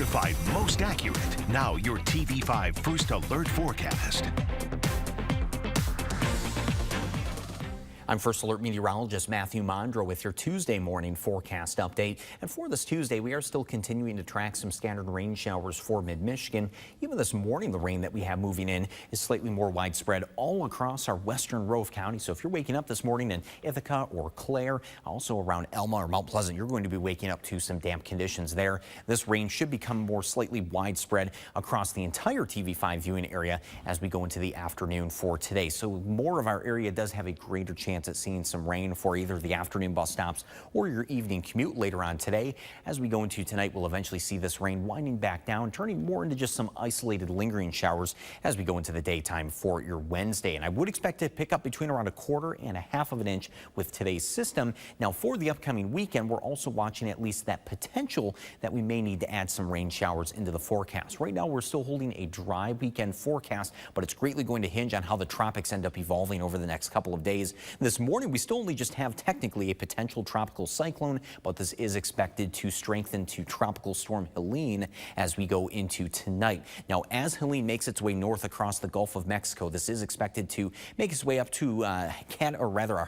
certified most accurate. Now your TV5 First Alert forecast. I'm First Alert Meteorologist Mathieu Mondro with your Tuesday morning forecast update. And for this Tuesday, we are still continuing to track some scattered rain showers for mid-Michigan. Even this morning, the rain that we have moving in is slightly more widespread all across our western Rove County. So if you're waking up this morning in Ithaca or Clare, also around Elma or Mount Pleasant, you're going to be waking up to some damp conditions there. This rain should become more slightly widespread across the entire TV5 viewing area as we go into the afternoon for today. So more of our area does have a greater chance at seeing some rain for either the afternoon bus stops or your evening commute later on today. As we go into tonight, we'll eventually see this rain winding back down, turning more into just some isolated lingering showers as we go into the daytime for your Wednesday. And I would expect to pick up between around 1/4 and 1/2 of an inch with today's system. Now for the upcoming weekend, we're also watching at least that potential that we may need to add some rain showers into the forecast. Right now, we're still holding a dry weekend forecast, but it's greatly going to hinge on how the tropics end up evolving over the next couple of days. This morning, we still only just have technically a potential tropical cyclone, but this is expected to strengthen to tropical storm Helene as we go into tonight. Now, as Helene makes its way north across the Gulf of Mexico, this is expected to make its way up to a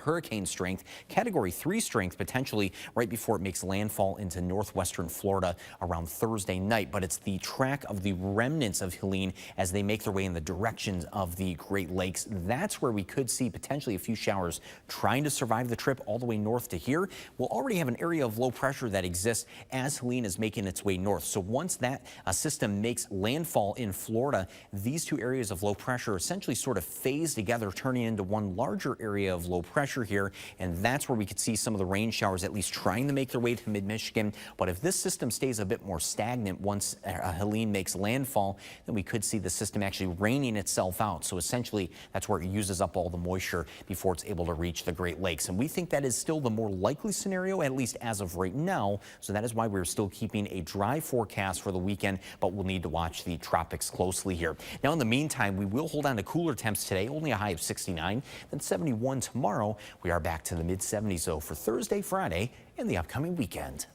hurricane strength, Category 3 strength, potentially right before it makes landfall into northwestern Florida around Thursday night. But it's the track of the remnants of Helene as they make their way in the directions of the Great Lakes. That's where we could see potentially a few showers trying to survive the trip all the way north to here. We'll already have an area of low pressure that exists as Helene is making its way north. So once that system makes landfall in Florida, these two areas of low pressure essentially sort of phase together, turning into one larger area of low pressure here. And that's where we could see some of the rain showers at least trying to make their way to mid-Michigan. But if this system stays a bit more stagnant once Helene makes landfall, then we could see the system actually raining itself out. So essentially, that's where it uses up all the moisture before it's able to reach the Great Lakes. And we think that is still the more likely scenario, at least as of right now. So that is why we're still keeping a dry forecast for the weekend, but we'll need to watch the tropics closely here. Now, in the meantime, we will hold on to cooler temps today, only a high of 69, then 71 tomorrow. We are back to the mid-70s, though, for Thursday, Friday, and the upcoming weekend.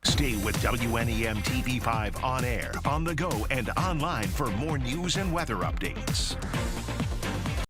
Stay with WNEM TV5 on air, on the go, and online for more news and weather updates.